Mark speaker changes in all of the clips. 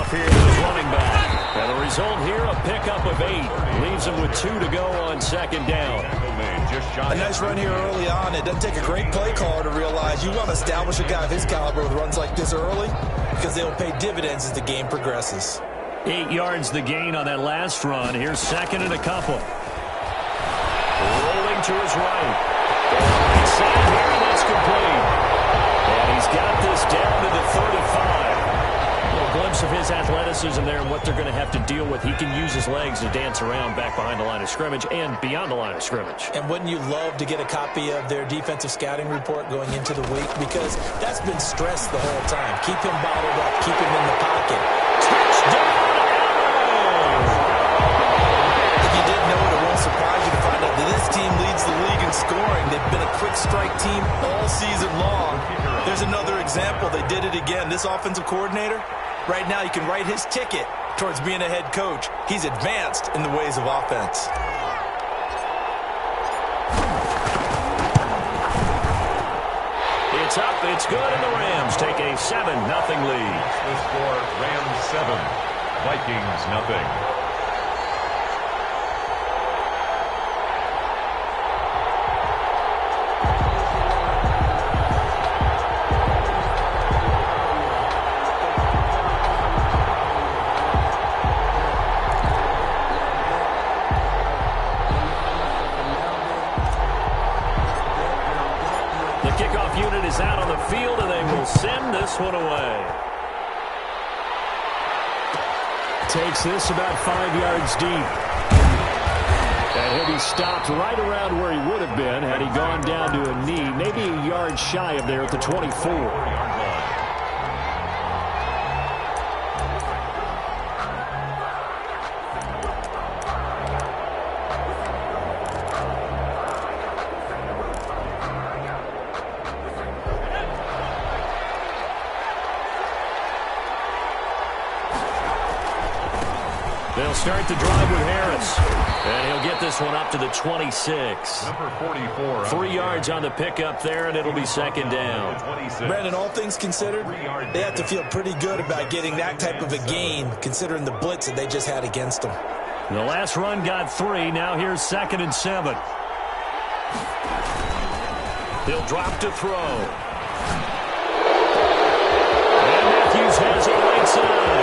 Speaker 1: off here to his running back. And the result here, a pickup of 8. Leaves him with 2 to go on second down.
Speaker 2: A nice run here early on. It doesn't take a great play caller to realize you want to establish a guy of his caliber with runs like this early because they'll pay dividends as the game progresses.
Speaker 1: 8 yards the gain on that last run. Here's second and a couple. Rolling to his right. Inside here, and that's complete. And he's got this down to the 35. A little glimpse of his athleticism there and what they're going to have to deal with. He can use his legs to dance around back behind the line of scrimmage and beyond the line of scrimmage.
Speaker 2: And wouldn't you love to get a copy of their defensive scouting report going into the week? Because that's been stressed the whole time. Keep him bottled up. Keep him in the pocket.
Speaker 1: Touchdown!
Speaker 2: If you didn't know it, it won't surprise you to find out that this team leads the league in scoring. They've been a quick strike team all season long. There's another example. They did it again. This offensive coordinator, right now you can write his ticket towards being a head coach. He's advanced in the ways of offense.
Speaker 1: It's up, it's good, and the Rams take a 7-0 lead.
Speaker 3: The score, Rams 7, Vikings nothing.
Speaker 1: Unit is out on the field, and they will send this one away. Takes this about 5 yards deep. And he'll be stopped right around where he would have been had he gone down to a knee, maybe a yard shy of there at the 24. They'll start the drive with Harris. And he'll get this one up to the 26.
Speaker 3: Number 44.
Speaker 1: 3 yards on the pickup there, and it'll be second down.
Speaker 2: Brandon, all things considered, they have to feel pretty good about getting that type of a gain, considering the blitz that they just had against them.
Speaker 1: The last run got 3. Now here's 2nd and 7. He'll drop to throw. And Matthews has it right side.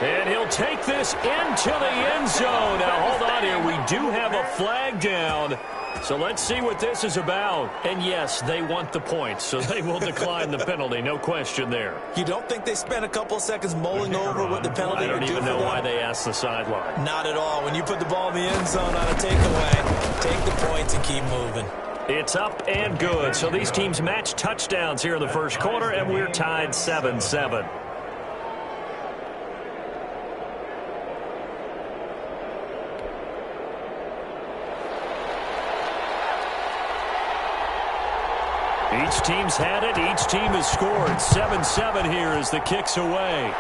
Speaker 1: And he'll take this into the end zone. Now, hold on here. We do have a flag down. So let's see what this is about. And, yes, they want the points, so they will decline the penalty. No question there.
Speaker 2: You don't think they spent a couple of seconds mulling over what the penalty would do for them?
Speaker 1: I don't even know why they asked the sideline.
Speaker 2: Not at all. When you put the ball in the end zone on a takeaway, take the points and keep moving.
Speaker 1: It's up and good. So these teams match touchdowns here in the first quarter, and we're tied 7-7. Each team's had it. Each team has scored. 7-7 here as the kick's away.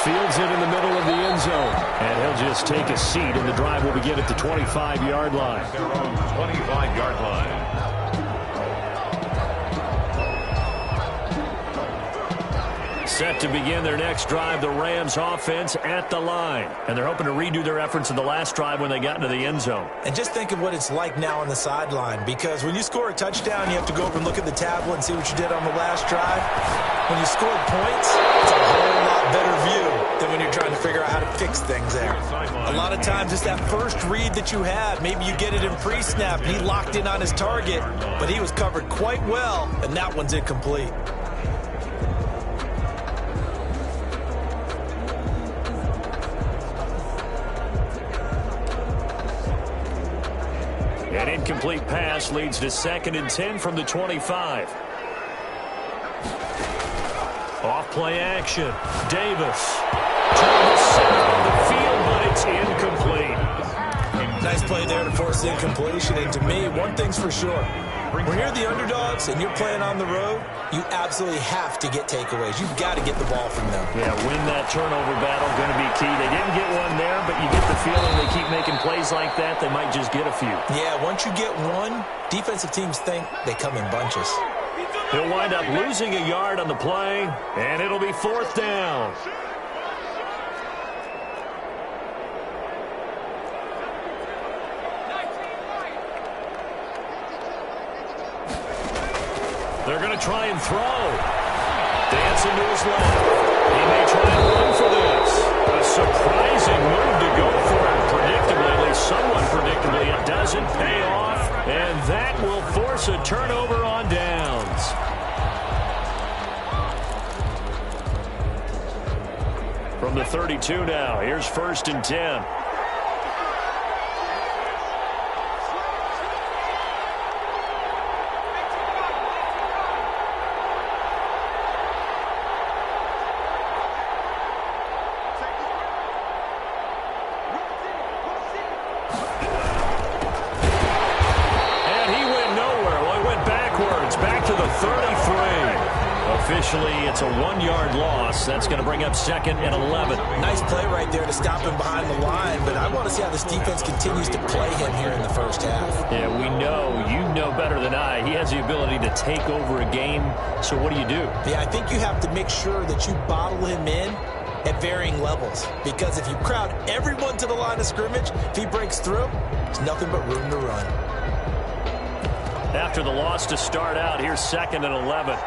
Speaker 1: Fields it in the middle of the end zone. And he'll just take a seat, and the drive will begin at the 25-yard line.
Speaker 3: Their own 25-yard line.
Speaker 1: Set to begin their next drive, the Rams offense at the line. And they're hoping to redo their efforts in the last drive when they got into the end zone.
Speaker 2: And just think of what it's like now on the sideline, because when you score a touchdown, you have to go over and look at the tablet and see what you did on the last drive. When you scored points, it's a whole lot better view than when you're trying to figure out how to fix things there. A lot of times it's that first read that you had. Maybe you get it in pre-snap, and he locked in on his target, but he was covered quite well, and that one's incomplete.
Speaker 1: An incomplete pass leads to 2nd and 10 from the 25. Off play action. Davis. To the center of the field, but it's incomplete.
Speaker 2: Nice play there to force the incompletion. And to me, one thing's for sure. When you're the underdogs and you're playing on the road, you absolutely have to get takeaways. You've got to get the ball from them.
Speaker 1: Yeah, win that turnover battle, going to be key. They didn't get one there, but you get the feeling they keep making plays like that, they might just get a few.
Speaker 2: Yeah, once you get one, defensive teams think they come in bunches.
Speaker 1: He'll wind up losing a yard on the play, and it'll be 4th down. They're going to try and throw. Dancing to his left. He may try and run for this. A surprising move to go for it. Predictably, at least somewhat predictably, it doesn't pay off. And that will force a turnover on downs. From the 32 now, here's 1st and 10. Officially, it's a 1-yard loss. That's going to bring up 2nd and 11.
Speaker 2: Nice play right there to stop him behind the line, but I want to see how this defense continues to play him here in the first half.
Speaker 1: Yeah, we know, you know better than I, he has the ability to take over a game. So what do you do?
Speaker 2: Yeah, I think you have to make sure that you bottle him in at varying levels, because if you crowd everyone to the line of scrimmage, if he breaks through, there's nothing but room to run.
Speaker 1: After the loss to start out, here's 2nd and 11.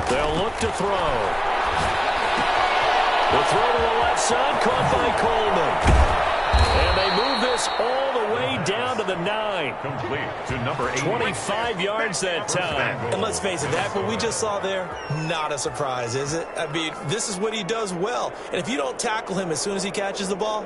Speaker 1: They'll look to throw. The throw to the left side, caught by Coleman. And they move this all the way down to the 9.
Speaker 3: Complete to number 8.
Speaker 1: 25 yards that time.
Speaker 2: And let's face it, that what we just saw there, not a surprise, is it? I mean, this is what he does well. And if you don't tackle him as soon as he catches the ball,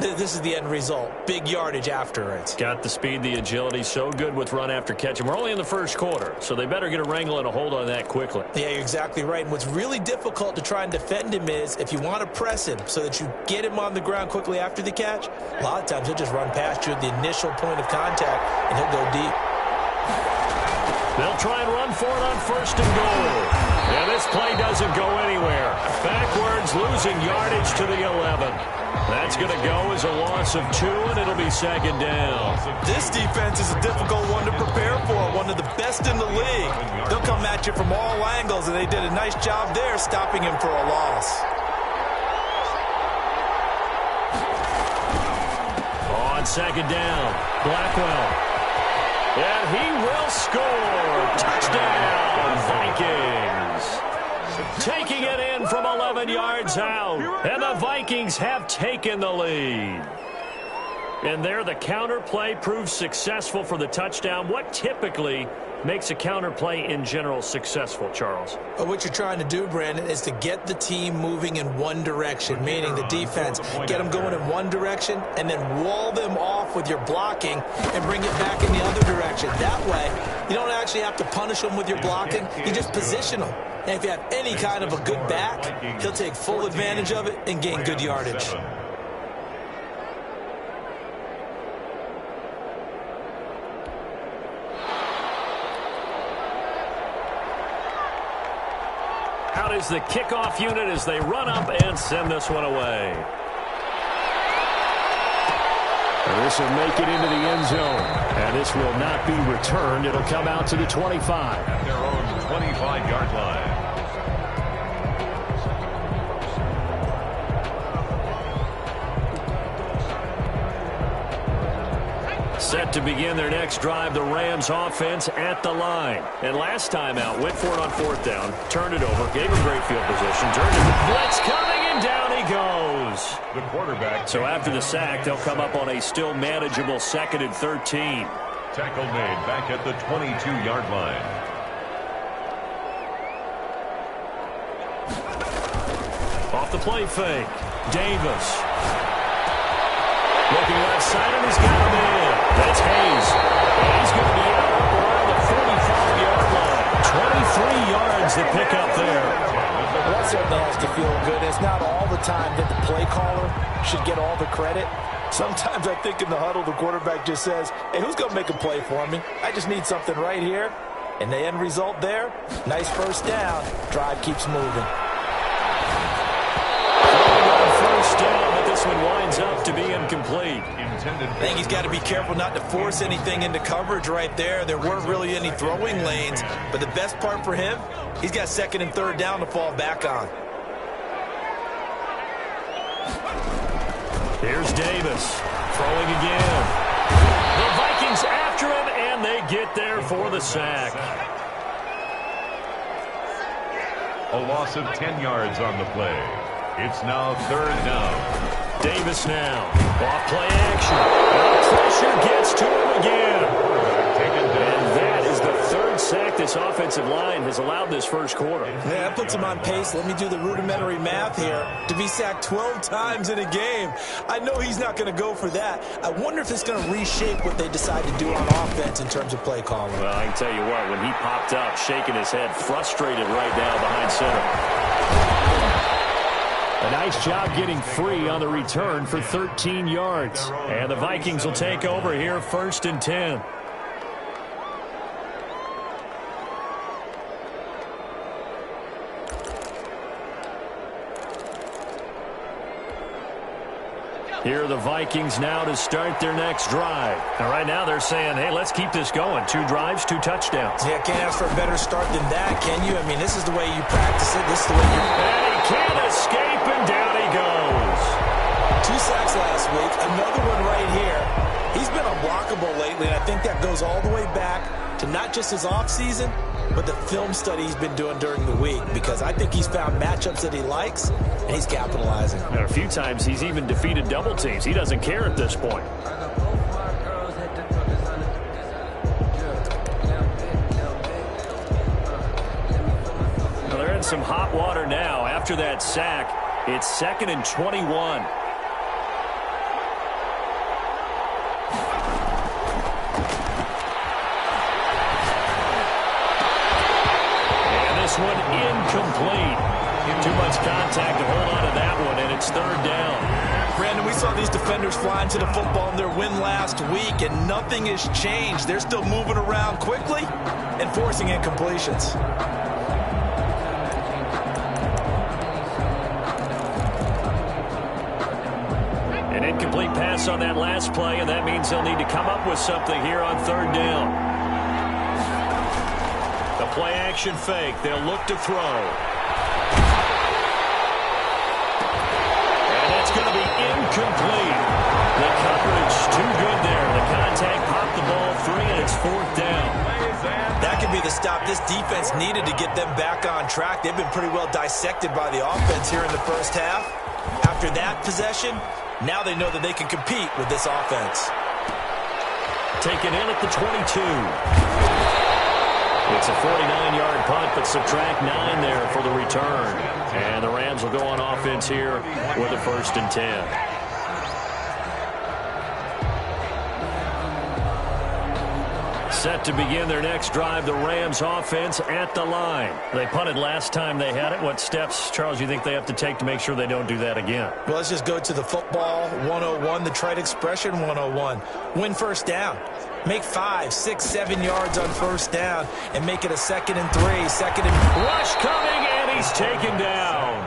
Speaker 2: this is the end result. Big yardage after it.
Speaker 1: Got the speed, the agility, so good with run after catch. And we're only in the first quarter, so they better get a wrangle and a hold on that quickly.
Speaker 2: Yeah, you're exactly right. And what's really difficult to try and defend him is if you want to press him so that you get him on the ground quickly after the catch, a lot of times he'll just run past you at the initial point of contact, and he'll go deep.
Speaker 1: They'll try and run for it on 1st and goal. And this play doesn't go anywhere. Backwards, losing yardage to the 11. That's going to go as a loss of 2, and it'll be 2nd down.
Speaker 2: This defense is a difficult one to prepare for, one of the best in the league. They'll come at you from all angles, and they did a nice job there stopping him for a loss.
Speaker 1: On 2nd down, Blackwell. And he will score. Touchdown, Vikings. Taking it in from 11 yards out. And the Vikings have taken the lead. And there the counter play proves successful for the touchdown. What typically makes a counter play in general successful, Charles?
Speaker 2: But what you're trying to do, Brandon, is to get the team moving in one direction, meaning the defense, get them going in one direction and then wall them off with your blocking and bring it back in the other direction. That way, you don't actually have to punish them with your blocking. You just position them. And if you have any kind of a good back, he'll take full advantage of it and gain good yardage.
Speaker 1: Out is the kickoff unit as they run up and send this one away. And this will make it into the end zone. And this will not be returned. It'll come out to the 25.
Speaker 3: At their own 25-yard line.
Speaker 1: Set to begin their next drive, the Rams offense at the line. And last time out, went for it on 4th down, turned it over, gave him great field position, turned it, blitz coming, and down he goes.
Speaker 3: The quarterback.
Speaker 1: So after the sack, they'll come up on a still manageable 2nd and 13.
Speaker 3: Tackle made back at the 22-yard line.
Speaker 1: Off the play fake, Davis. Looking left side, and he's got him in. That's Hayes. And he's going to be out around the 45-yard line. 23 yards to pick up there.
Speaker 2: Well, that certainly has to feel good. It's not all the time that the play caller should get all the credit. Sometimes I think in the huddle, the quarterback just says, hey, who's going to make a play for me? I just need something right here. And the end result there, nice 1st down. Drive keeps moving.
Speaker 1: first down, but this one winds up to be incomplete.
Speaker 2: I think he's got to be careful not to force anything into coverage right there. There weren't really any throwing lanes, but the best part for him, he's got second and third down to fall back on.
Speaker 1: Here's Davis throwing again. The Vikings after him, and they get there for the sack.
Speaker 3: A loss of 10 yards on the play. It's now third down.
Speaker 1: Davis now. Off play action. The pressure gets to him again. And that is the third sack this offensive line has allowed this first quarter.
Speaker 2: Yeah, that puts him on pace. Let me do the rudimentary math here. To be sacked 12 times in a game, I know he's not going to go for that. I wonder if it's going to reshape what they decide to do on offense in terms of play calling.
Speaker 1: Well, I can tell you what, when he popped up, shaking his head, frustrated right now behind center. A nice job getting free on the return for 13 yards. And the Vikings will take over here, 1st and 10. Here are the Vikings now to start their next drive. Now, right now they're saying, hey, let's keep this going. 2 drives, 2 touchdowns.
Speaker 2: Yeah, can't ask for a better start than that, can you? I mean, this is the way you practice it. This is the way you...
Speaker 1: And he can't escape, and down he goes.
Speaker 2: 2 sacks last week, another one right here. He's been unblockable lately, and I think that goes all the way back to not just his offseason, but the film study he's been doing during the week, because I think he's found matchups that he likes, and he's capitalizing.
Speaker 1: And a few times he's even defeated double teams. He doesn't care at this point. Well, they're in some hot water now. After that sack, it's 2nd and 21. One incomplete. Too much contact to hold on to that one, and it's 3rd down.
Speaker 2: Brandon, we saw these defenders flying to the football in their win last week, and nothing has changed. They're still moving around quickly and forcing incompletions.
Speaker 1: An incomplete pass on that last play, and that means they'll need to come up with something here on 3rd down. The play action fake. They'll look to throw. And that's going to be incomplete. The coverage too good there. The contact popped the ball free, and it's 4th down.
Speaker 2: That could be the stop this defense needed to get them back on track. They've been pretty well dissected by the offense here in the first half. After that possession, now they know that they can compete with this offense.
Speaker 1: Taken in at the 22. It's a 49-yard punt, but subtract 9 there for the return. And the Rams will go on offense here with a 1st and 10. Set to begin their next drive, the Rams offense at the line. They punted last time they had it. What steps, Charles, you think they have to take to make sure they don't do that again?
Speaker 2: Well, let's just go to the football 101, the trite expression 101. Win first down. Make 5, 6, 7 yards on first down and make it a 2nd and 3, 2nd and...
Speaker 1: Rush coming, and he's taken down.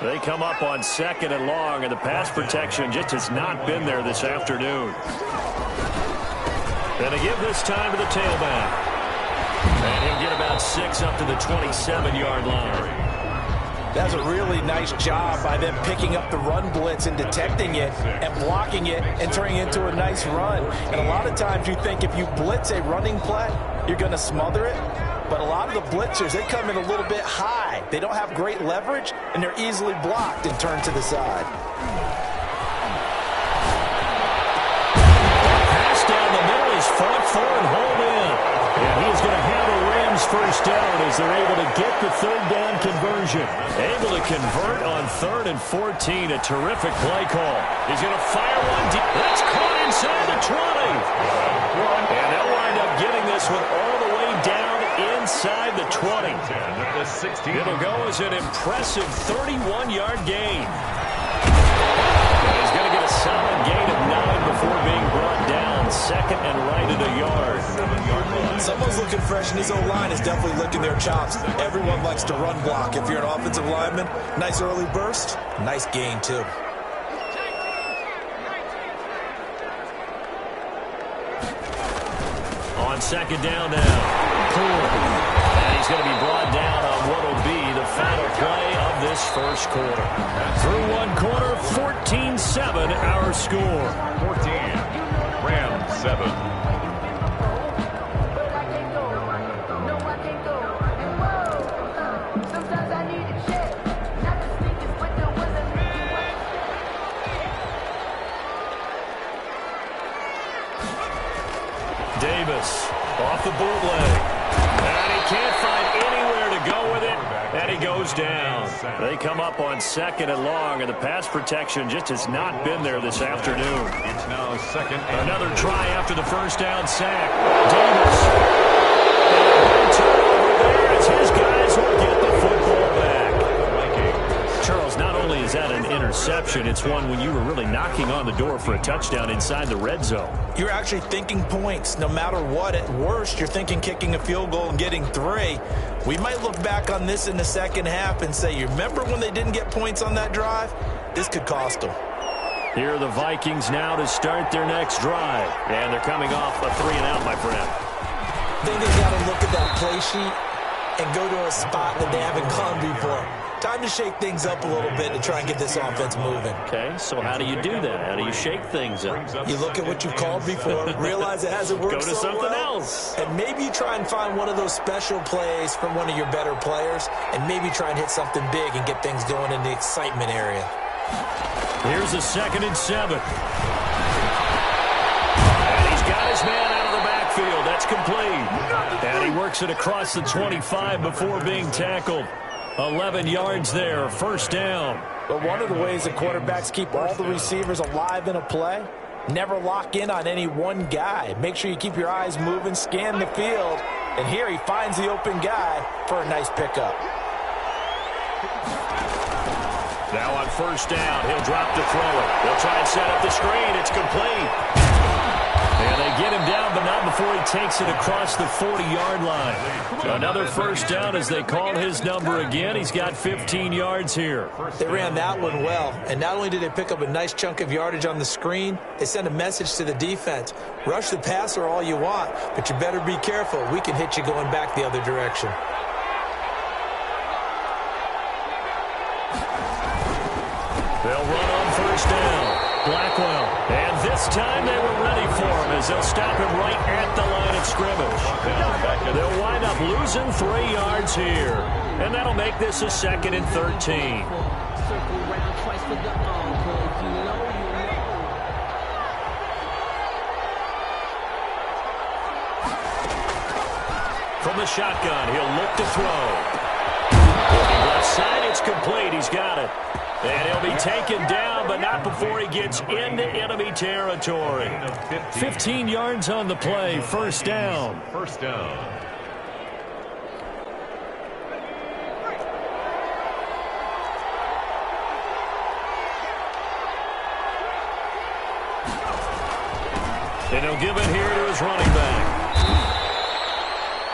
Speaker 1: They come up on 2nd and long, and the pass protection just has not been there this afternoon. And they give this time to the tailback. And he'll get about 6 up to the 27-yard line.
Speaker 2: That's a really nice job by them picking up the run blitz and detecting it and blocking it and turning it into a nice run. And a lot of times you think if you blitz a running play, you're going to smother it. But a lot of the blitzers, they come in a little bit high. They don't have great leverage, and they're easily blocked and turned to the side.
Speaker 1: Pass down the middle is fought for and hauled in. And he's going to have a Rams first down as they're able to get the 3rd down conversion. Able to convert on 3rd and 14. A terrific play call. He's going to fire one deep. That's caught inside the 20. And they'll wind up getting this one all the way down inside the 20. It'll go as an impressive 31-yard gain. He's going to get a solid gain of 9 before being brought down. Second and right at a yard.
Speaker 2: Someone's looking fresh, and his O-line is definitely licking their chops. Everyone likes to run block. If you're an offensive lineman, nice early burst, nice gain, too.
Speaker 1: On second down now. And he's going to be brought down on what will be the final play of this first quarter. Through one quarter, 14-7 our score.
Speaker 3: 14, Rams 7.
Speaker 1: Davis off the bootleg. And he can't find anywhere to go with it. And he goes down. They come up on second and long, and the pass protection just has not been there this afternoon.
Speaker 3: It's now second.
Speaker 1: Another try after the first down sack. Davis. And a turnover there as his guys will get the football back. Charles, not only is that an interception, it's one when you were really knocking on the door for a touchdown inside the red zone.
Speaker 2: You're actually thinking points. No matter what, at worst, you're thinking kicking a field goal and getting 3. We might look back on this in the second half and say, you remember when they didn't get points on that drive? This could cost them.
Speaker 1: Here are the Vikings now to start their next drive. And they're coming off a 3-and-out, my friend.
Speaker 2: I think they got to look at that play sheet and go to a spot that they haven't gone before. Time to shake things up a little bit to try and get this offense moving.
Speaker 1: Okay, so how do you do that? How do you shake things up?
Speaker 2: You look at what you've called before, realize it hasn't worked
Speaker 1: so well. Go to something else.
Speaker 2: And maybe you try and find one of those special plays from one of your better players, and maybe try and hit something big and get things going in the excitement area.
Speaker 1: Here's a 2nd and 7. And he's got his man out of the backfield. That's complete. And he works it across the 25 before being tackled. 11 yards there, first down.
Speaker 2: But one of the ways that quarterbacks keep all the receivers alive in a play, never lock in on any one guy. Make sure you keep your eyes moving, scan the field, and here he finds the open guy for a nice pickup.
Speaker 1: Now on first down, he'll drop to throw it. He'll try and set up the screen. It's complete. And they get him down, but not before he takes it across the 40-yard line. Another first down as they call his number again. He's got 15 yards here.
Speaker 2: They ran that one well, and not only did they pick up a nice chunk of yardage on the screen, they sent a message to the defense. Rush the passer all you want, but you better be careful. We can hit you going back the other direction.
Speaker 1: They'll run on first down. Blackwell. And this time they were ready for him as they'll stop him right at the line of scrimmage. They'll wind up losing 3 yards here. And that'll make this a 2nd and 13. From the shotgun, he'll look to throw. Looking left side, it's complete. He's got it. And he'll be taken down, but not before he gets into enemy territory. 15 yards on the play, first down.
Speaker 3: First down.
Speaker 1: And he'll give it here to his running back.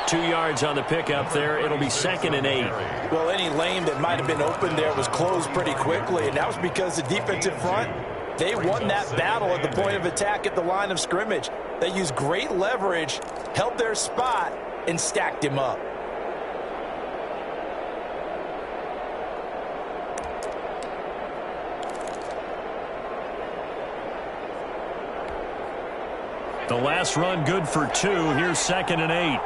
Speaker 1: 2 yards on the pickup there. It'll be 2nd and 8.
Speaker 2: Well, any lane that might have been open there was closed pretty quickly, and that was because the defensive front, they won that battle at the point of attack at the line of scrimmage. They used great leverage, held their spot, and stacked him up.
Speaker 1: The last run good for 2. Here's 2nd and 8.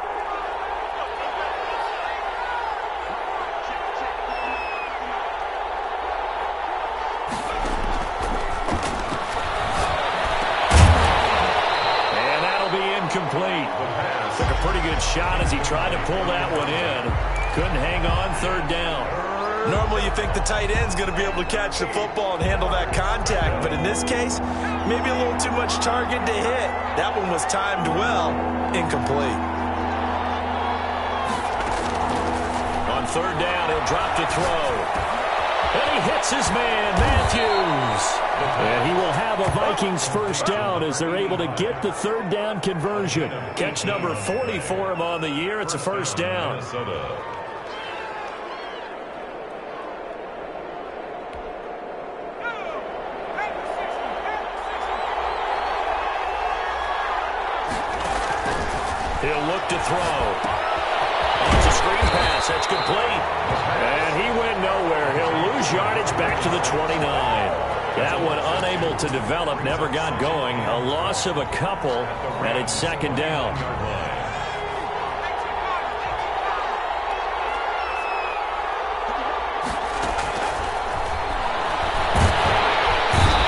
Speaker 1: Took a pretty good shot as he tried to pull that one in. Couldn't hang on, third down.
Speaker 2: Normally you think the tight end's going to be able to catch the football and handle that contact, but in this case, maybe a little too much target to hit. That one was timed well, incomplete.
Speaker 1: On third down, he'll drop to throw. And he hits his man, Matthews. And he will have a Vikings first down as they're able to get the third down conversion. Catch number 40 for him on the year. It's a first down. He'll look to throw. It's a screen pass. That's complete. And he went nowhere. He'll lose yardage back to the 29. That one unable to develop, never got going. A loss of a couple, and it's second down.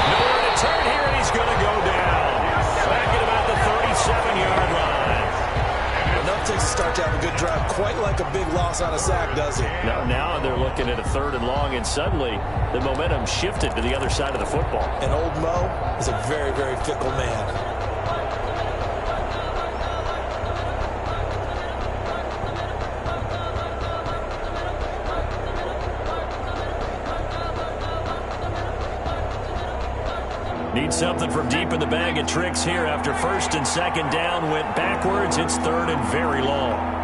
Speaker 1: Nowhere to turn here, and he's going to go down. Back at about the 37-yard line.
Speaker 2: Enough takes to start to have a good drive. Quite like a big loss on a sack, does it?
Speaker 1: Now they're looking at a third and long, and suddenly the momentum shifted to the other side of the football.
Speaker 2: And old Mo is a very, very fickle man.
Speaker 1: Need something from deep in the bag of tricks here after first and second down went backwards. It's third and very long.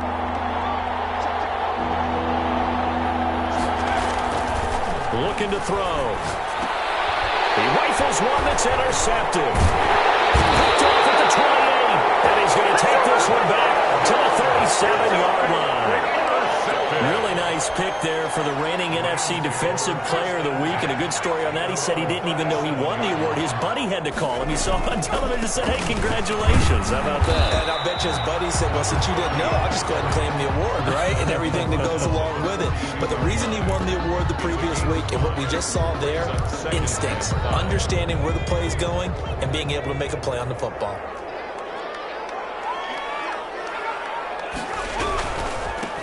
Speaker 1: Looking to throw. He rifles one that's intercepted. Picked off at the 28. And he's going to take this one back to the 37-yard line. Really nice pick there for the reigning NFC Defensive Player of the Week. And a good story on that. He said he didn't even know he won the award. His buddy had to call him. He saw him on television and said, hey, congratulations. How about that?
Speaker 2: And I bet you his buddy said, well, since you didn't know, I'll just go ahead and claim the award, right? And everything that goes along with it. But the reason he won the award the previous week and what we just saw there, instincts, understanding where the play is going and being able to make a play on the football.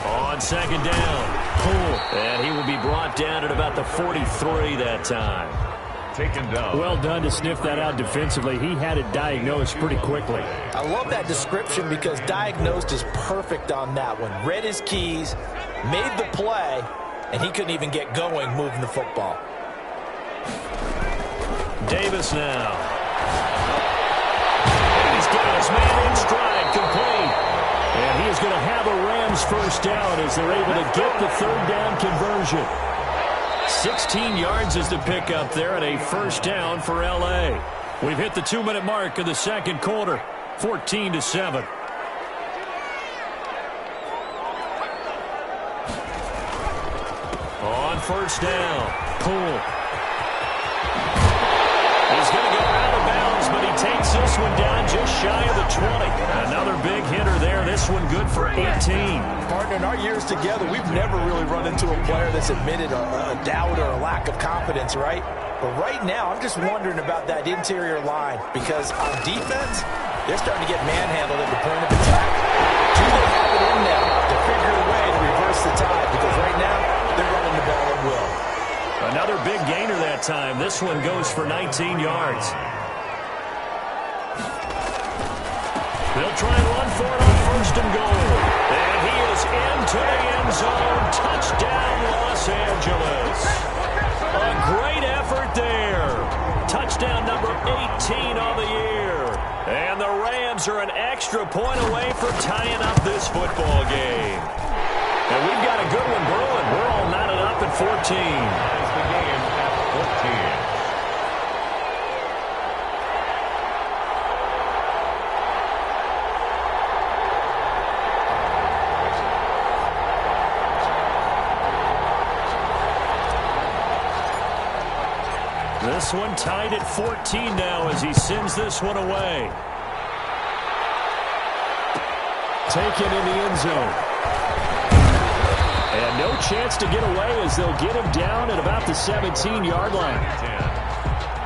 Speaker 1: On second down, and he will be brought down at about the 43 that time.
Speaker 3: Taken down.
Speaker 1: Well done to sniff that out defensively. He had it diagnosed pretty quickly.
Speaker 2: I love that description because diagnosed is perfect on that one. Read his keys, made the play, and he couldn't even get going moving the football.
Speaker 1: Davis now. And he's got his man in stride, complete. And he is going to have a Rams first down as they're able to get the third down conversion. 16 yards is the pickup there and a first down for L.A. We've hit the 2-minute mark of the second quarter, 14-7. On first down, Poole. He's going to go out of bounds, but he takes this one down just shy of the 20. Another big hitter there. This one good for 18.
Speaker 2: Partner, in our years together, we've never really run into a player that's admitted a doubt or a lack of confidence, right? But right now, I'm just wondering about that interior line because on defense, they're starting to get manhandled at the point of attack. Do they have it in them to figure a way to reverse the tide? Because right now, they're running the ball at will.
Speaker 1: Another big gainer that time. This one goes for 19 yards. They'll try and run for it on first and goal. And he is into the end zone. Touchdown, Los Angeles. A great effort there. Touchdown number 18 on the year. And the Rams are an extra point away from tying up this football game. And we've got a good one brewing. We're all knotted up at 14.
Speaker 3: That's the game at 14.
Speaker 1: This one tied at 14 now as he sends this one away. Taken in the end zone. And no chance to get away as they'll get him down at about the 17-yard line.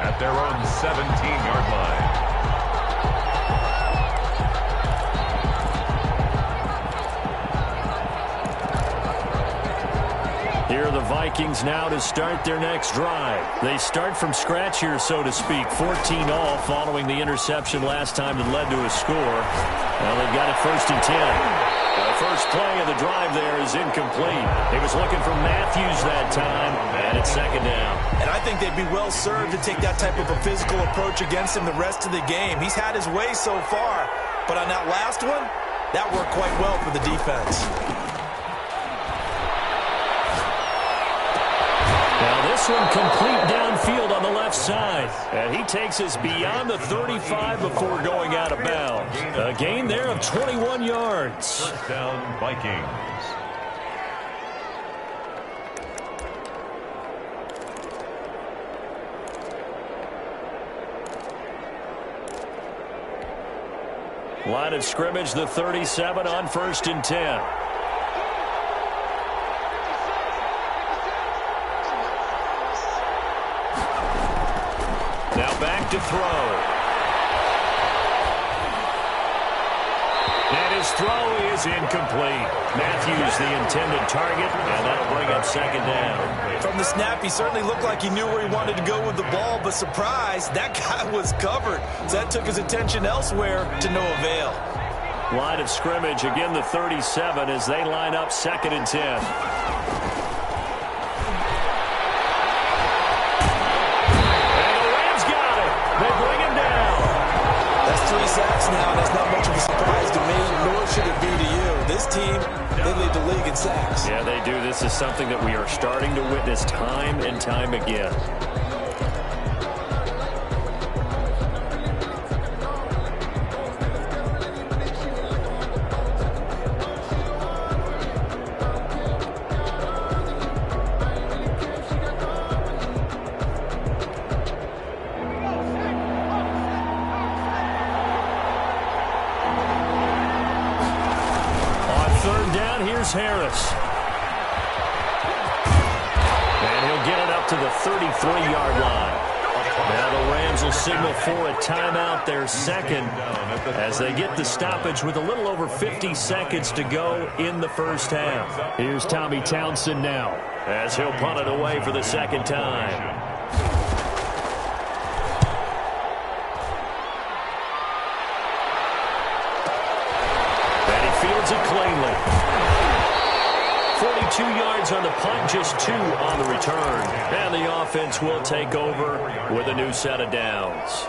Speaker 3: At their own 17-yard line.
Speaker 1: Here are the Vikings now to start their next drive. They start from scratch here, so to speak. 14 all following the interception last time that led to a score. Well, they've got it first and 10. The first play of the drive there is incomplete. He was looking for Matthews that time, and it's second down.
Speaker 2: And I think they'd be well served to take that type of a physical approach against him the rest of the game. He's had his way so far, but on that last one, that worked quite well for the defense.
Speaker 1: Now this one complete downfield on the left side. And he takes us beyond the 35 before going out of bounds. A gain there of 21 yards.
Speaker 3: First down, Vikings.
Speaker 1: Line of scrimmage, the 37 on 1st and 10. Now back to throw. And his throw is incomplete. Matthews the intended target, and that'll bring up second down.
Speaker 2: From the snap, he certainly looked like he knew where he wanted to go with the ball, but surprise, that guy was covered. So that took his attention elsewhere to no avail.
Speaker 1: Line of scrimmage, again the 37 as they line up 2nd and 10. And the Rams got it. They bring him down.
Speaker 2: That's 3 sacks now, and that's not much of a surprise to me, nor should it be to you. This team, they lead the league in sacks.
Speaker 1: Yeah, they do. This is something that we are starting to witness time and time again. Harris. And he'll get it up to the 33-yard line. Now the Rams will signal for a timeout, their second, as they get the stoppage with a little over 50 seconds to go in the first half. Here's Tommy Townsend now, as he'll punt it away for the second time. And he fields it cleanly. 42 yards on the punt, just 2 on the return. And the offense will take over with a new set of downs.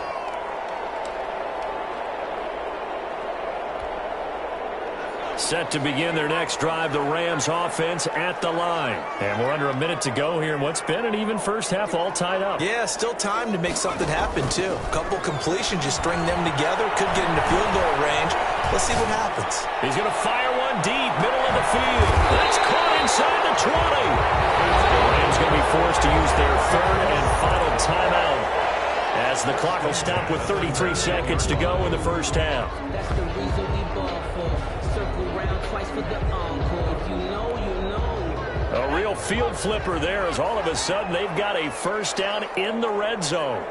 Speaker 1: Set to begin their next drive, the Rams offense at the line. And we're under a minute to go here in what's been an even first half, all tied up.
Speaker 2: Yeah, still time to make something happen, too. A couple completions, just string them together, could get into field goal range. Let's see what happens.
Speaker 1: He's going to fire one deep, middle of the field. That's caught inside the 20. The Rams going to be forced to use their third and final timeout, as the clock will stop with 33 seconds to go in the first half.
Speaker 4: That's the reason we ball for. Circle round twice for the encore. If you know, you know.
Speaker 1: A real field flipper there, as all of a sudden they've got a first down in the red zone.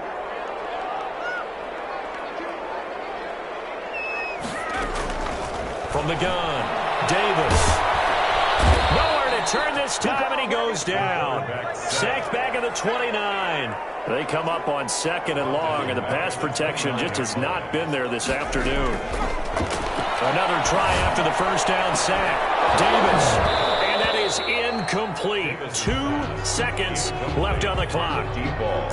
Speaker 1: From the gun, Davis. Nowhere to turn this time, and he goes down. Sacked back at the 29. They come up on 2nd and long, and the pass protection just has not been there this afternoon. Another try after the first down sack. Davis, and that is incomplete. 2 seconds left on the clock.
Speaker 3: Deep ball.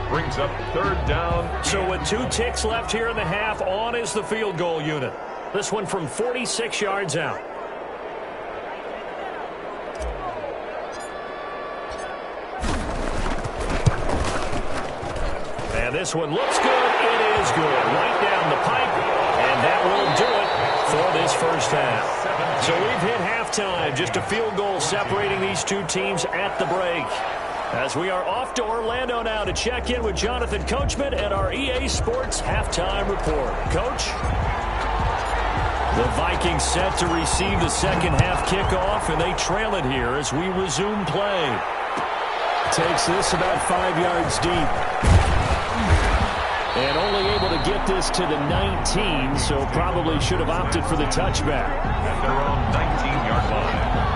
Speaker 3: Brings up 3rd down.
Speaker 1: So with 2 ticks left here in the half, on is the field goal unit. This one from 46 yards out. And this one looks good. It is good. Right down the pipe. And that will do it for this first half. So we've hit halftime. Just a field goal separating these two teams at the break. As we are off to Orlando now to check in with Jonathan Coachman at our EA Sports Halftime Report. Coach? The Vikings set to receive the second half kickoff, and they trail it here as we resume play. Takes this about 5 yards deep. And only able to get this to the 19, so probably should have opted for the touchback.
Speaker 3: At their own 19-yard line.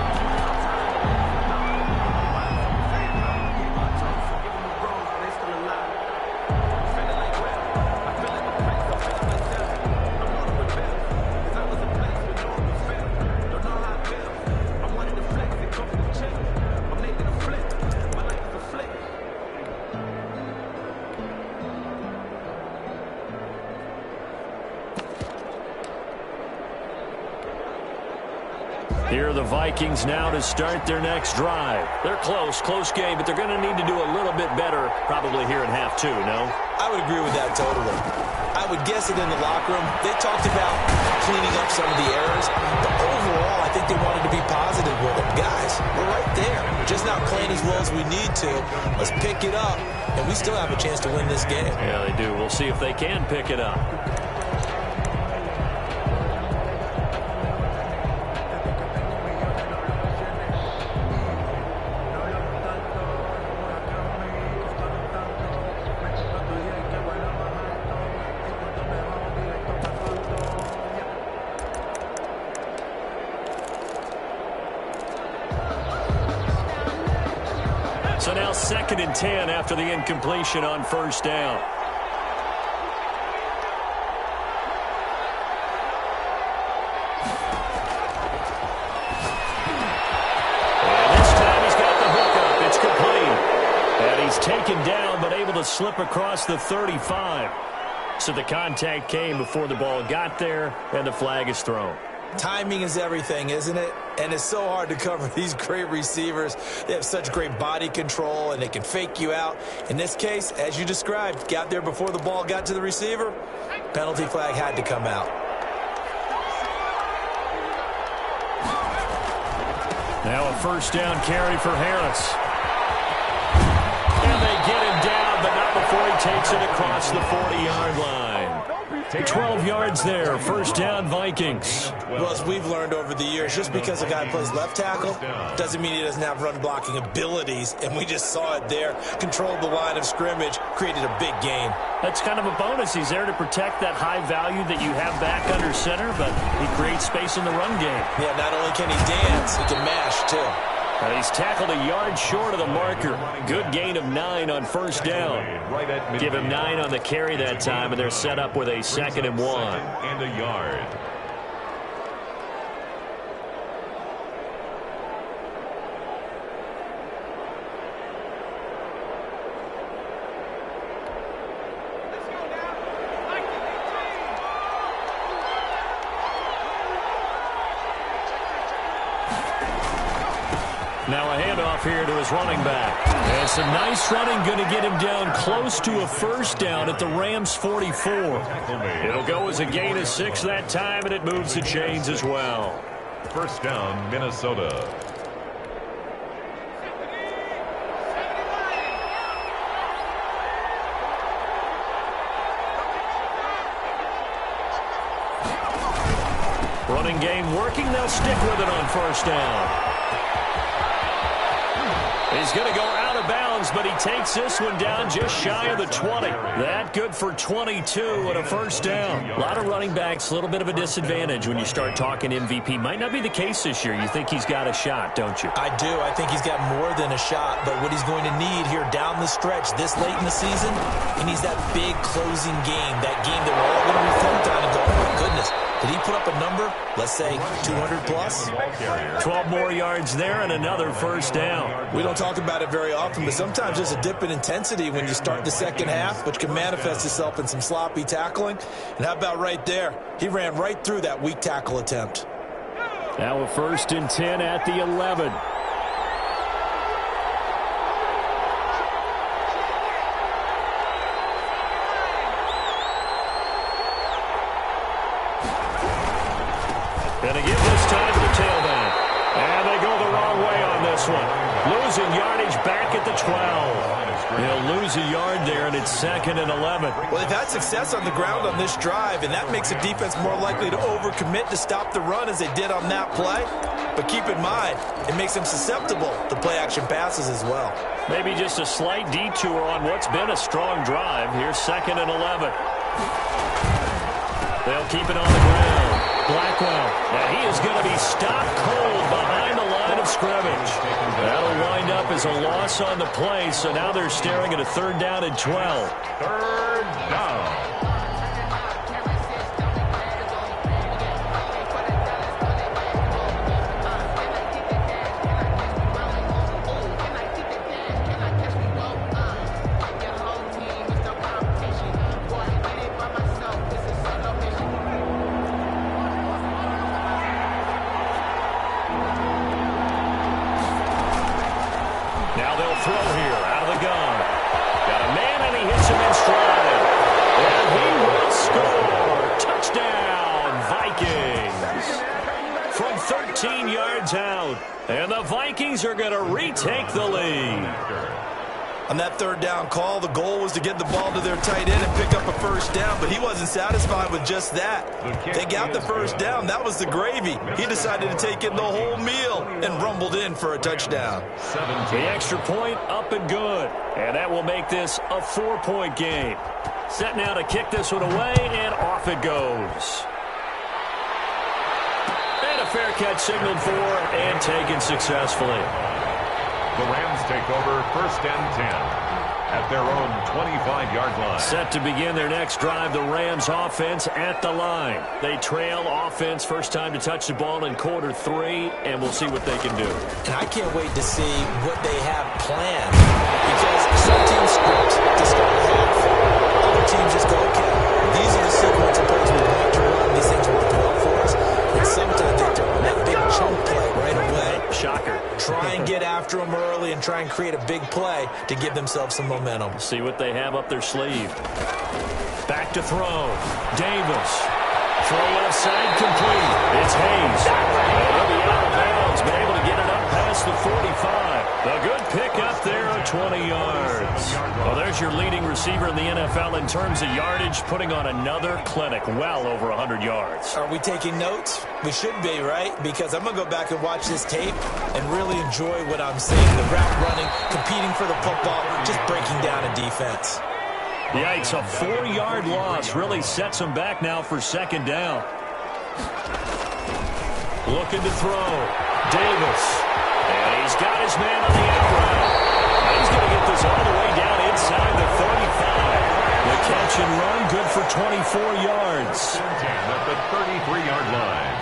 Speaker 1: Here are the Vikings now to start their next drive. They're close game, but they're going to need to do a little bit better probably here in half two, no?
Speaker 2: I would agree with that totally. I would guess it in the locker room. They talked about cleaning up some of the errors, but overall, I think they wanted to be positive with it. Guys, we're right there. Just not playing as well as we need to. Let's pick it up, and we still have a chance to win this game.
Speaker 1: Yeah, they do. We'll see if they can pick it up. So now 2nd and 10 after the incompletion on first down. And this time he's got the hook up. It's complete. And he's taken down but able to slip across the 35. So the contact came before the ball got there, and the flag is thrown.
Speaker 2: Timing is everything, isn't it? And it's so hard to cover these great receivers. They have such great body control, and they can fake you out. In this case, as you described, got there before the ball got to the receiver. Penalty flag had to come out.
Speaker 1: Now a first down carry for Harris. And they get him down, but not before he takes it across the 40-yard line. 12 yards there, first down Vikings.
Speaker 2: Well, as we've learned over the years, just because a guy plays left tackle doesn't mean he doesn't have run blocking abilities, and we just saw it there. Controlled the line of scrimmage, created a big gain.
Speaker 1: That's kind of a bonus. He's there to protect that high value that you have back under center, but he creates space in the run game.
Speaker 2: Yeah, not only can he dance, he can mash too.
Speaker 1: And he's tackled a yard short of the marker. Good gain of 9 on first down. Give him 9 on the carry that time, and they're set up with a 2nd and 1.
Speaker 3: And a yard.
Speaker 1: Now a handoff here to his running back. And some nice running, going to get him down close to a first down at the Rams' 44. It'll go as a gain of 6 that time, and it moves the chains as well.
Speaker 3: First down, Minnesota.
Speaker 1: Running game working. They'll stick with it on first down. He's going to go out of bounds, but he takes this one down just shy of the 20. That good for 22 and a first down. A lot of running backs, a little bit of a disadvantage when you start talking MVP. Might not be the case this year. You think he's got a shot, don't you?
Speaker 2: I do. I think he's got more than a shot, but what he's going to need here down the stretch this late in the season, he needs that big closing game, that game that we're all going to reflect on and go, oh my goodness, did he put up a number, let's say 200 plus?
Speaker 1: 12 more yards there and another first down.
Speaker 2: We don't talk about it very often, but sometimes there's a dip in intensity when you start the second half, which can manifest itself in some sloppy tackling. And how about right there? He ran right through that weak tackle attempt.
Speaker 1: Now a 1st and 10 at the 11. And again this time to the tailback. And they go the wrong way on this one. Losing yardage back at the 12. He'll lose a yard there, and it's 2nd and 11.
Speaker 2: Well, they've had success on the ground on this drive, and that makes a defense more likely to overcommit to stop the run as they did on that play. But keep in mind, it makes them susceptible to play-action passes as well.
Speaker 1: Maybe just a slight detour on what's been a strong drive. Here's 2nd and 11. They'll keep it on the ground. Blackwell, and he is going to be stopped cold behind the line of scrimmage. That'll wind up as a loss on the play, so now they're staring at a 3rd down and 12.
Speaker 3: 3rd down.
Speaker 1: Now they'll throw here out of the gun. Got a man, and he hits him in stride. And he will score. Touchdown, Vikings. From 13 yards out. And the Vikings are going to retake the lead.
Speaker 2: On that third down call, the goal was to get the ball to their tight end and pick up a first down, but he wasn't satisfied with just that. They got the first down. That was the gravy. He decided to take in the whole meal and rumbled in for a touchdown.
Speaker 1: The extra point up and good. And that will make this a 4-point game. Set now to kick this one away, and off it goes. And a fair catch signaled for and taken successfully.
Speaker 3: The Rams take over 1st and 10 at their own 25-yard line.
Speaker 1: Set to begin their next drive, the Rams offense at the line. They trail offense, first time to touch the ball in quarter 3, and we'll see what they can do.
Speaker 2: And I can't wait to see what they have planned, because some teams script to start a half. Other teams just go, okay, these are the sequence of plays we want to run. These things work well for us. And sometimes they throw in that big chunk play right away.
Speaker 1: Shocker.
Speaker 2: Try and get after them early and try and create a big play to give themselves some momentum.
Speaker 1: See what they have up their sleeve. Back to throw. Davis. Throw left side complete. It's Hayes. He'll be out of bounds, but able to get it up past the 45. A good pick up there of 20 yards. Well, there's your leading receiver in the NFL in terms of yardage, putting on another clinic, well over 100 yards.
Speaker 2: Are we taking notes? We should be, right? Because I'm going to go back and watch this tape and really enjoy what I'm seeing. The route running, competing for the football, just breaking down a defense.
Speaker 1: Yikes, a 4-yard loss really sets him back now for 2nd down. Looking to throw. Davis. And he's got his man on the out route. He's going to get this all the way down inside the 35. The catch and run, good for 24 yards.
Speaker 3: At the 33-yard line.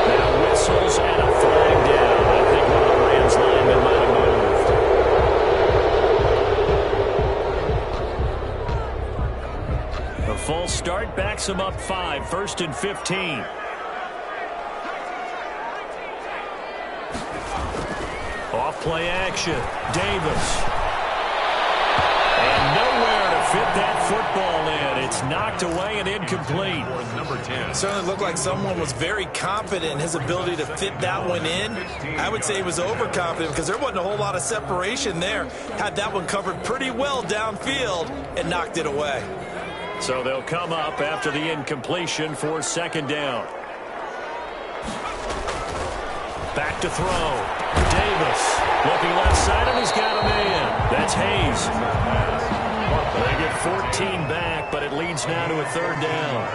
Speaker 1: Now whistles and a flag down. I think one of the Rams linemen might have moved. The full start backs him up 5, 1st and 15. Off play action. Davis. And nowhere to fit that football in. It's knocked away and incomplete.
Speaker 3: Number 10.
Speaker 2: Certainly looked like someone was very confident in his ability to fit that one in. I would say he was overconfident because there wasn't a whole lot of separation there. Had that one covered pretty well downfield and knocked it away.
Speaker 1: So they'll come up after the incompletion for 2nd down. Back to throw. Davis looking left side, and he's got a man. That's Hayes. They get 14 back, but it leads now to a 3rd down.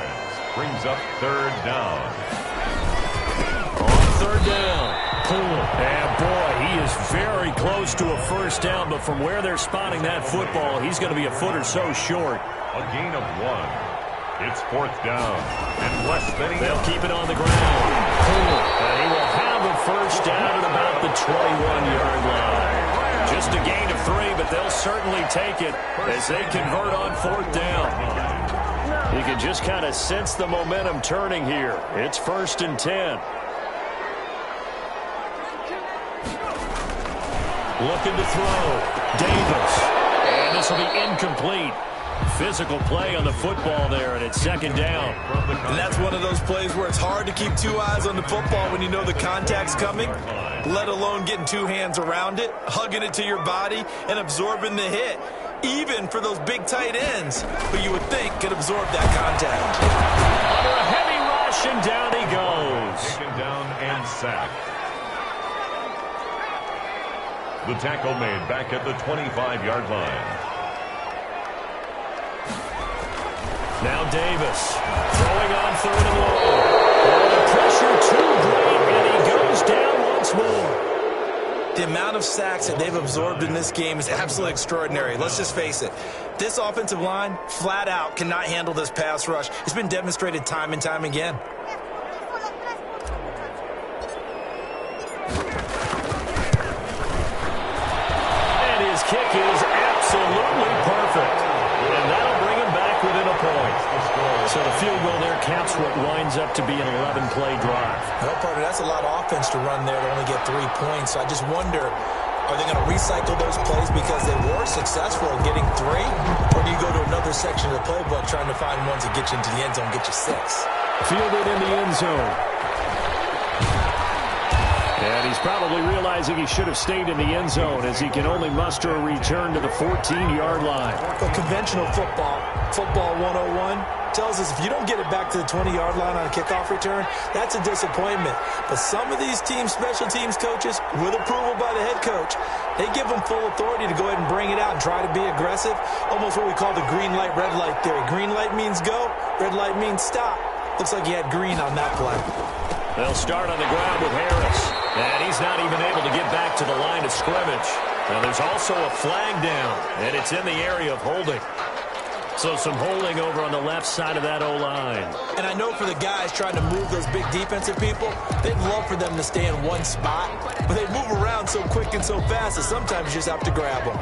Speaker 3: Brings up 3rd down.
Speaker 1: On 3rd down, Poole. And boy, he is very close to a 1st down, but from where they're spotting that football, he's going to be a foot or so short.
Speaker 3: A gain of 1. It's 4th down. And less than
Speaker 1: They'll keep it on the ground. Poole. And he will have a 1st down at about the 21-yard line. Just a gain of 3, but they'll certainly take it as they convert on 4th down. You can just kind of sense the momentum turning here. It's 1st and 10. Looking to throw. Davis. And this will be incomplete. Physical play on the football there, and it's 2nd down.
Speaker 2: And that's one of those plays where it's hard to keep 2 eyes on the football when you know the contact's coming, let alone getting 2 hands around it, hugging it to your body, and absorbing the hit, even for those big tight ends who you would think could absorb that contact.
Speaker 1: Under a heavy rush, and down he goes.
Speaker 3: Taken down and sacked. The tackle made back at the 25-yard line.
Speaker 1: Now Davis throwing on 3rd and long. The pressure too great, and he goes down once more.
Speaker 2: The amount of sacks that they've absorbed in this game is absolutely extraordinary. Let's just face it. This offensive line, flat out, cannot handle this pass rush. It's been demonstrated time and time again.
Speaker 1: And his kick is absolutely perfect. And that'll bring him back within a point. So the field goal there caps what winds up to be an 11-play drive.
Speaker 2: Well, partner, that's a lot of offense to run there to only get 3 points. So I just wonder, are they going to recycle those plays because they were successful in getting 3? Or do you go to another section of the playbook trying to find ones that get you into the end zone, get you 6?
Speaker 1: Fielded in the end zone. And he's probably realizing he should have stayed in the end zone as he can only muster a return to the 14-yard line.
Speaker 2: Well, conventional football 101, tells us if you don't get it back to the 20-yard line on a kickoff return, that's a disappointment. But some of these special teams coaches, with approval by the head coach, they give them full authority to go ahead and bring it out and try to be aggressive. Almost what we call the green light, red light theory. Green light means go, red light means stop. Looks like he had green on that play.
Speaker 1: They'll start on the ground with Harris. And he's not even able to get back to the line of scrimmage. Now there's also a flag down, and it's in the area of holding. So some holding over on the left side of that O-line.
Speaker 2: And I know for the guys trying to move those big defensive people, they'd love for them to stay in one spot. But they move around so quick and so fast that sometimes you just have to grab them.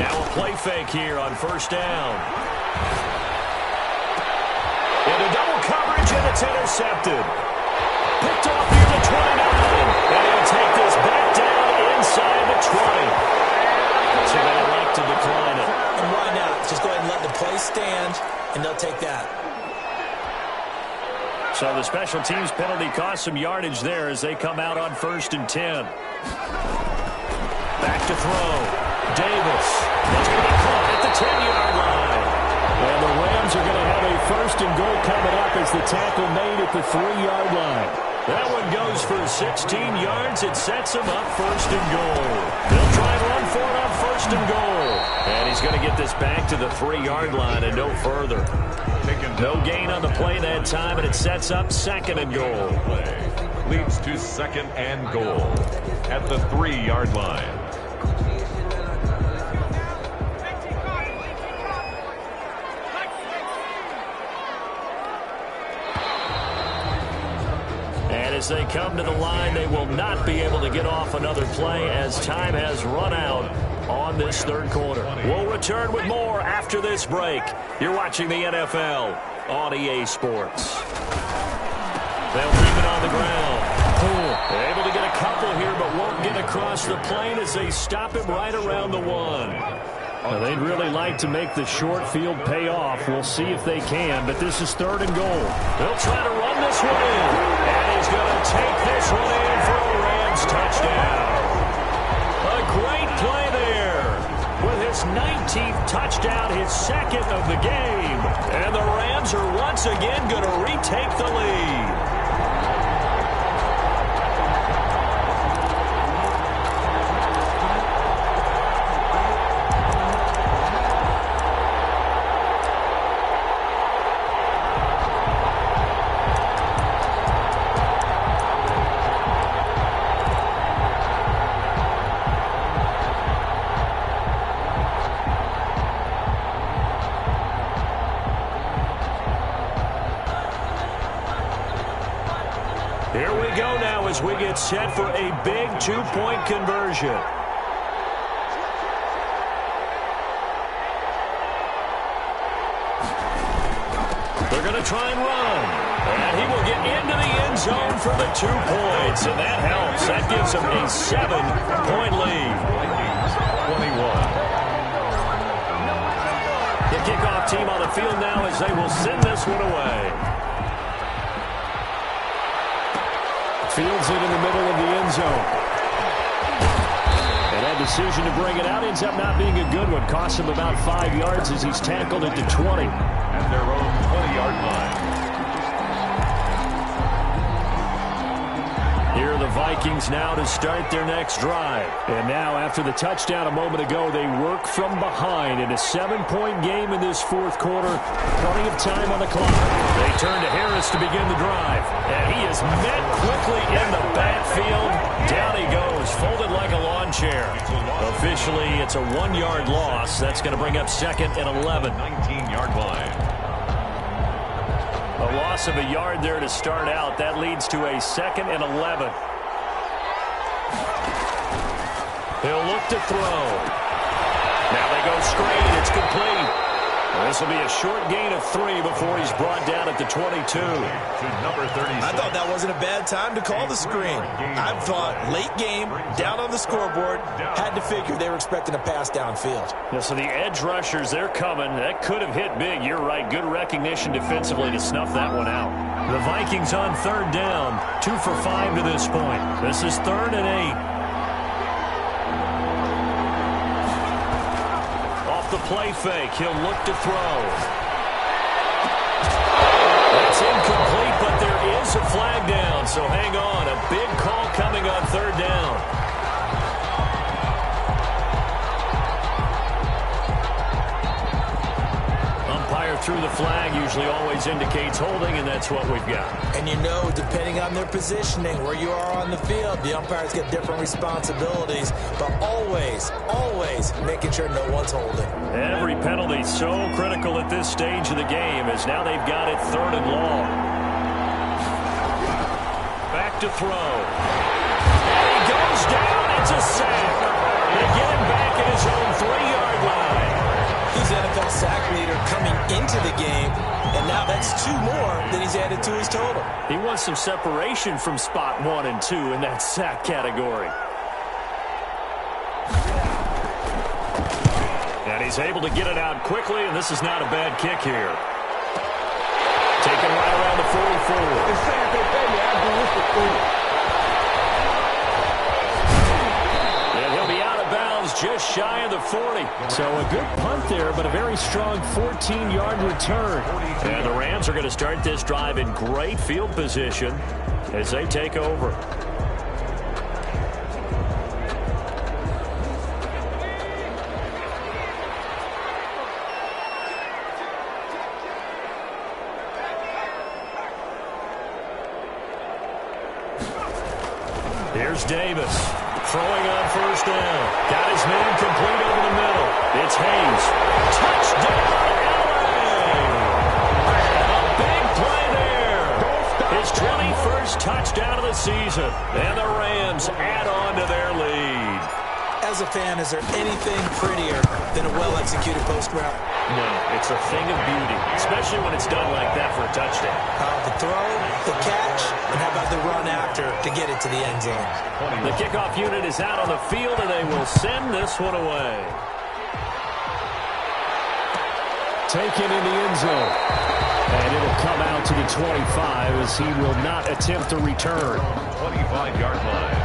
Speaker 1: Now a play fake here on first down. Into double coverage, and it's intercepted. Picked off near the 29. And he'll take this back down inside the 20. So they elect to decline it.
Speaker 2: And why not? Just go ahead and let the play stand, and they'll take that.
Speaker 1: So the special teams penalty cost some yardage there as they come out on 1st and 10. Back to throw. Davis. That's going to be caught at the 10-yard line. And the Rams are going to have a 1st and goal coming up as the tackle made at the 3-yard line. That one goes for 16 yards. It sets him up 1st and goal. They'll try and run for it on 1st and goal. And he's going to get this back to the 3-yard line and no further. No gain on the play that time, and it sets up 2nd and goal.
Speaker 3: Leads to 2nd and goal at the 3-yard line.
Speaker 1: As they come to the line, they will not be able to get off another play as time has run out on this 3rd quarter. We'll return with more after this break. You're watching the NFL on EA Sports. They'll keep it on the ground. They're able to get a couple here, but won't get across the plane as they stop him right around the 1. Well, they'd really like to make the short field pay off. We'll see if they can, but this is 3rd and goal. They'll try to run this one in, and he's going to take this one in for a Rams touchdown. A great play there with his 19th touchdown, his 2nd of the game, and the Rams are once again going to retake the lead. Here we go now as we get set for a big 2-point conversion. They're going to try and run. And he will get into the end zone for the 2 points. And that helps. That gives them a 7-point lead. 21. The kickoff team on the field now as they will send this one away. Fields it in the middle of the end zone. And that decision to bring it out ends up not being a good one. Costs him about 5 yards as he's tackled at the 20.
Speaker 3: At their own 20-yard line.
Speaker 1: Here are the Vikings now to start their next drive. And now, after the touchdown a moment ago, they work from behind in a 7-point game in this 4th quarter. Plenty of time on the clock. They turn to Harris to begin the drive. And he is met quickly in the backfield. Down he goes, folded like a lawn chair. Officially, it's a 1-yard loss. That's going to bring up 2nd and 11.
Speaker 3: 19-yard line.
Speaker 1: A loss of a yard there to start out. That leads to a 2nd and 11. He'll look to throw. Now they go straight. It's complete. This will be a short gain of 3 before he's brought down at the 22.
Speaker 3: To number 36.
Speaker 2: I thought that wasn't a bad time to call the screen. I thought late game, down on the scoreboard, had to figure they were expecting a pass downfield.
Speaker 1: Yeah, so the edge rushers, they're coming. That could have hit big. You're right. Good recognition defensively to snuff that one out. The Vikings on 3rd down. 2 for 5 to this point. This is 3rd and 8. The play fake. He'll look to throw. That's incomplete, but there is a flag down, so hang on. A big call coming on 3rd down. Umpire threw the flag, usually always indicates holding, and that's what we've got.
Speaker 2: And you know, depending on their positioning, where you are on the field, the umpires get different responsibilities, but always making sure no one's holding.
Speaker 1: Every penalty so critical at this stage of the game, as now they've got it 3rd and long. Back to throw. And he goes down. It's a sack. They get him back at his own 3-yard line.
Speaker 2: He's NFL sack leader coming into the game, and now that's 2 more that he's added to his total.
Speaker 1: He wants some separation from spot 1 and 2 in that sack category. And he's able to get it out quickly, and this is not a bad kick here. Taken right around the 44. And he'll be out of bounds just shy of the 40. So a good punt there, but a very strong 14-yard return. And the Rams are going to start this drive in great field position as they take over. Here's Davis, throwing on 1st down. Got his man complete over the middle. It's Hayes. Touchdown, LA! A big play there. His 21st touchdown of the season. And the Rams add on to their lead.
Speaker 2: As a fan, is there anything prettier than a well-executed post route?
Speaker 1: No, it's a thing of beauty, especially when it's done like that for a touchdown.
Speaker 2: The throw, the catch, and how about the run after to get it to the end zone?
Speaker 1: The kickoff unit is out on the field, and they will send this one away. Taken in the end zone. And it'll come out to the 25 as he will not attempt to return.
Speaker 3: 25-yard line.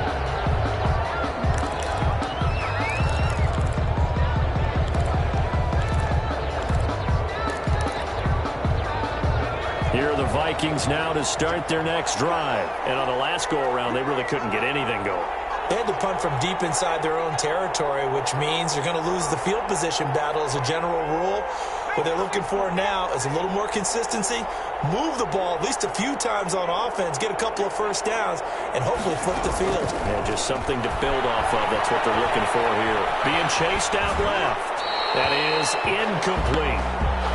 Speaker 1: Here are the Vikings now to start their next drive. And on the last go-around, they really couldn't get anything going.
Speaker 2: They had to punt from deep inside their own territory, which means they're going to lose the field position battle as a general rule. What they're looking for now is a little more consistency, move the ball at least a few times on offense, get a couple of 1st downs, and hopefully flip the field.
Speaker 1: Yeah, just something to build off of. That's what they're looking for here. Being chased out left. That is incomplete.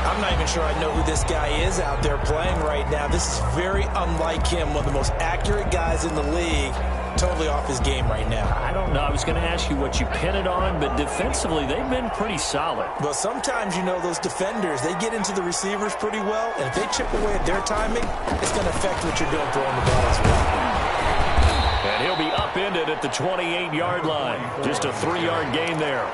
Speaker 2: I'm not even sure I know who this guy is out there playing right now. This is very unlike him, one of the most accurate guys in the league. Totally off his game right now.
Speaker 1: I don't know. I was going to ask you what you pin it on, but defensively, they've been pretty solid.
Speaker 2: Well, sometimes, you know, those defenders, they get into the receivers pretty well, and if they chip away at their timing, it's going to affect what you're doing throwing the ball as well.
Speaker 1: And he'll be upended at the 28-yard line. Just a 3-yard gain there.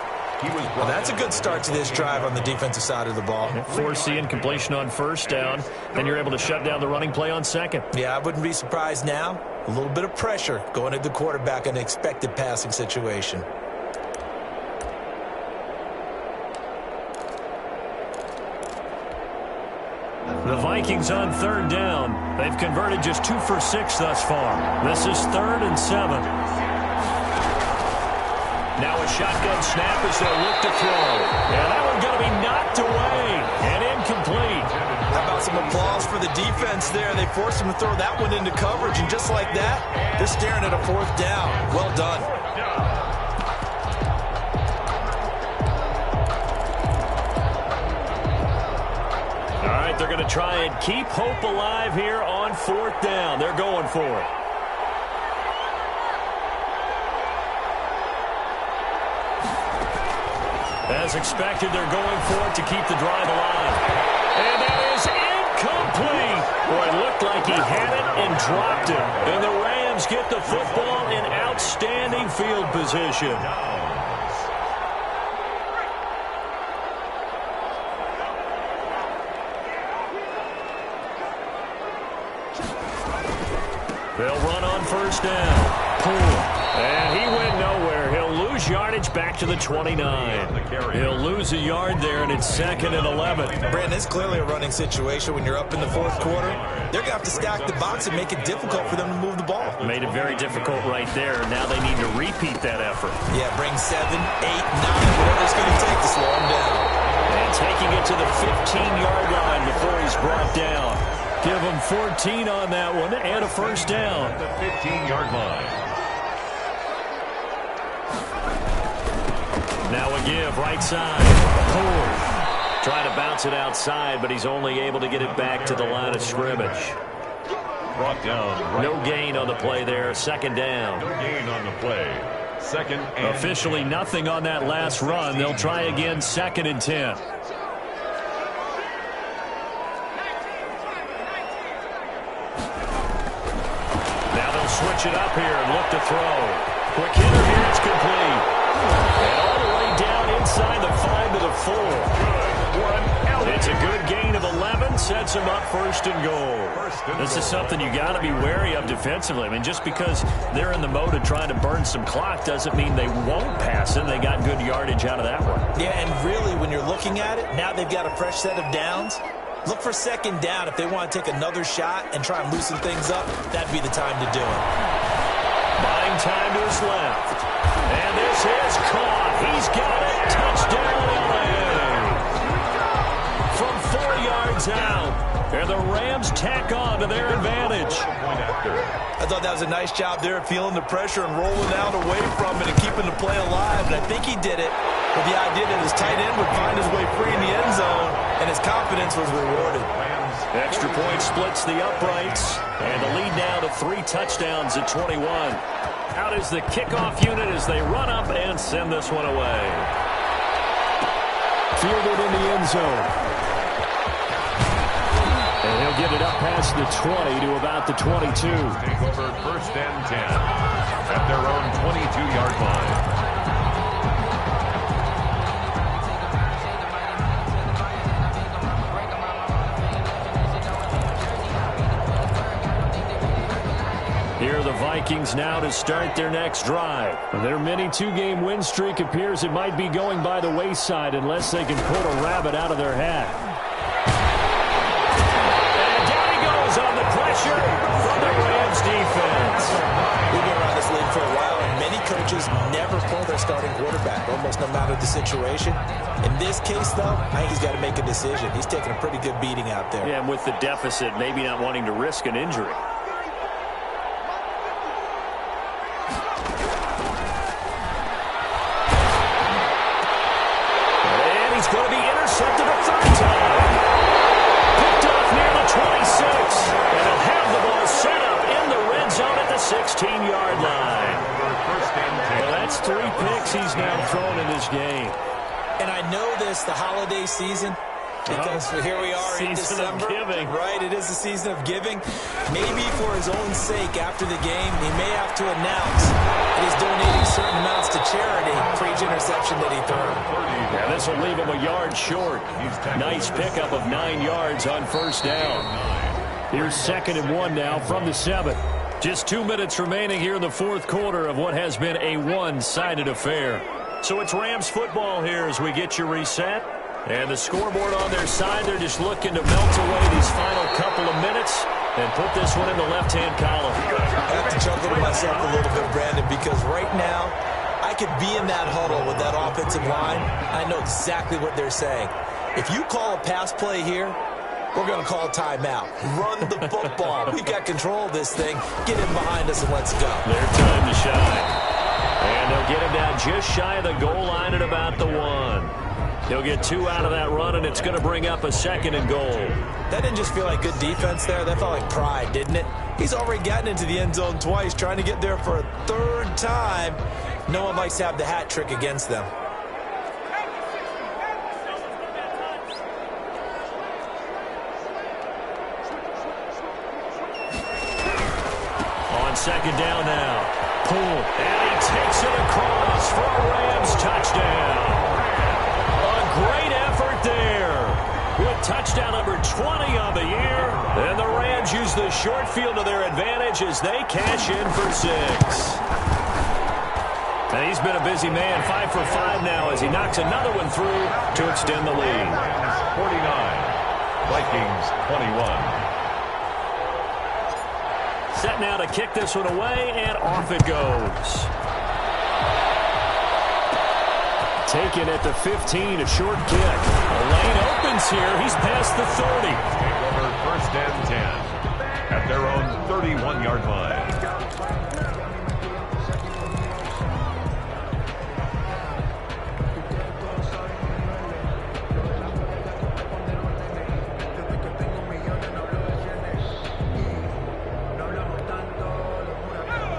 Speaker 2: Well, that's a good start to this drive on the defensive side of the ball.
Speaker 1: Forcing completion on 1st down. Then you're able to shut down the running play on 2nd.
Speaker 2: Yeah, I wouldn't be surprised now. A little bit of pressure going at the quarterback in an expected passing situation.
Speaker 1: The Vikings on 3rd down. They've converted just 2 for 6 thus far. This is 3rd and 7. Now a shotgun snap as they'll look to throw. And that one's going to be knocked away and incomplete.
Speaker 2: How about some applause for the defense there? They forced him to throw that one into coverage, and just like that, they're staring at a 4th down. Well done.
Speaker 1: All right, they're going to try and keep hope alive here on 4th down. They're going for it. As expected, they're going for it to keep the drive alive. And that is incomplete. Boy, it looked like he had it and dropped it. And the Rams get the football in outstanding field position. They'll run on first down. And he went nowhere. He'll lose yardage back to the 29. He'll lose a yard there, and it's 2nd and 11.
Speaker 2: Brandon, it's clearly a running situation when you're up in the fourth quarter. They're going to have to stack the box and make it difficult for them to move the ball.
Speaker 1: Made it very difficult right there. Now they need to repeat that effort.
Speaker 2: Yeah, bring 7, 8, 9, whatever it's going to take to slow him down.
Speaker 1: And taking it to the 15-yard line before he's brought down. Give him 14 on that one and a first down.
Speaker 3: The 15-yard line.
Speaker 1: Now a give, right side. Trying to bounce it outside, but he's only able to get it back to the line of scrimmage.
Speaker 3: Brought down. Right.
Speaker 1: No gain on the play there. 2nd down.
Speaker 3: No gain on the play. 2nd and
Speaker 1: Officially nothing on that last run. They'll try again, 2nd and 10. Switch it up here and look to throw. Quick hitter here, it's complete. And all the way down inside the 5 to the 4. It's a good gain of 11, sets him up 1st and goal. This is something you got to be wary of defensively. I mean, just because they're in the mode of trying to burn some clock doesn't mean they won't pass it. They got good yardage out of that one.
Speaker 2: Yeah, and really, when you're looking at it, now they've got a fresh set of downs. Look for 2nd down. If they want to take another shot and try and loosen things up, that'd be the time to do it.
Speaker 1: Buying time to his left. And this is caught. He's got it. Touchdown, LA. From 4 yards out. And the Rams tack on to their advantage.
Speaker 2: I thought that was a nice job there, feeling the pressure and rolling out away from it and keeping the play alive. And I think he did it with the idea that his tight end would find his way free in the end zone, and his confidence was rewarded.
Speaker 1: Extra point splits the uprights, and the lead now to 3 touchdowns at 21. Out is the kickoff unit as they run up and send this one away. Fielded in the end zone. And he'll get it up past the 20 to about the 22.
Speaker 3: Take over 1st and 10 at their own 22-yard line.
Speaker 1: Here are the Vikings now to start their next drive. Their mini 2-game win streak appears it might be going by the wayside unless they can pull a rabbit out of their hat. And down he goes on the pressure from the Rams defense.
Speaker 2: We've been around this league for a while, and many coaches never pull their starting quarterback, almost no matter the situation. In this case, though, I think he's got to make a decision. He's taking a pretty good beating out there.
Speaker 1: Yeah, and with the deficit, maybe not wanting to risk an injury. He's going to be intercepted a 3rd time. Picked off near the 26. And he'll have the ball set up in the red zone at the 16-yard line. Well, that's 3 picks he's now thrown in this game.
Speaker 2: And I know this, the holiday season, because here we are in December.
Speaker 1: Season of giving.
Speaker 2: Right, it is the season of giving. Maybe for his own sake after the game, he may have to announce that he's donating certain amounts to charity for each interception that he threw.
Speaker 1: Yeah, this will leave him a yard short. Nice pickup of 9 yards on 1st down. Here's 2nd and 1 now from the 7. Just 2 minutes remaining here in the 4th quarter of what has been a one-sided affair. So it's Rams football here as we get you reset. And the scoreboard on their side, they're just looking to melt away these final couple of minutes and put this one in the left-hand column.
Speaker 2: I have to chuckle to myself a little bit, Brandon, because right now I could be in that huddle with that offensive line. I know exactly what they're saying. If you call a pass play here, we're going to call a timeout. Run the football. We've got control of this thing. Get in behind us and let's go.
Speaker 1: Their time to shine. And they'll get him down just shy of the goal line at about the 1. He'll get 2 out of that run, and it's going to bring up a 2nd and goal.
Speaker 2: That didn't just feel like good defense there. That felt like pride, didn't it? He's already gotten into the end zone twice, trying to get there for a 3rd time. No one likes to have the hat trick against them.
Speaker 1: second down now. Poole, and he takes it across for a Rams touchdown. A great effort there with touchdown number 20 on the year. And the Rams use the short field to their advantage as they cash in for 6. And he's been a busy man, 5 for 5 now as he knocks another one through to extend the lead.
Speaker 3: 49, Vikings 21.
Speaker 1: Set now to kick this one away, and off it goes. Taken at the 15, a short kick. A lane opens here. He's past the 30.
Speaker 3: Take over 1st and 10 at their own 31-yard line.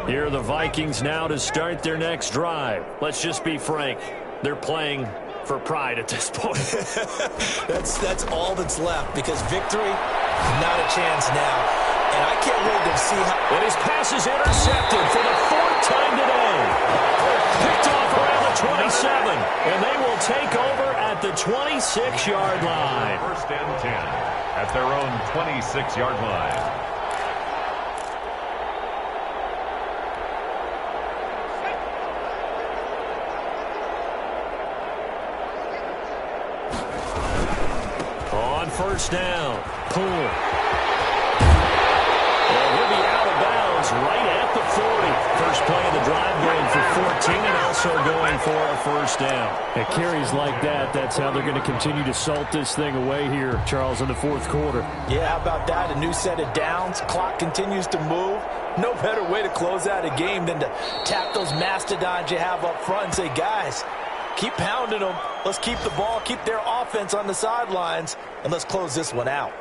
Speaker 1: Here are the Vikings now to start their next drive. Let's just be frank. They're playing for pride at this point.
Speaker 2: That's all that's left because victory, not a chance now. And I can't wait to see how...
Speaker 1: And his pass is intercepted for the 4th time today. Picked off around the 27. And they will take over at the 26-yard line.
Speaker 3: 1st and 10 at their own 26-yard line.
Speaker 1: First down. Poole. And he'll be out of bounds right at the 40. First play of the drive going for 14 and also going for a first down.
Speaker 5: At carries like that, that's how they're going to continue to salt this thing away here, Charles, in the 4th quarter.
Speaker 2: Yeah, how about that? A new set of downs. Clock continues to move. No better way to close out a game than to tap those mastodons you have up front and say, guys, keep pounding them. Let's keep the ball, keep their offense on the sidelines, and let's close this one out.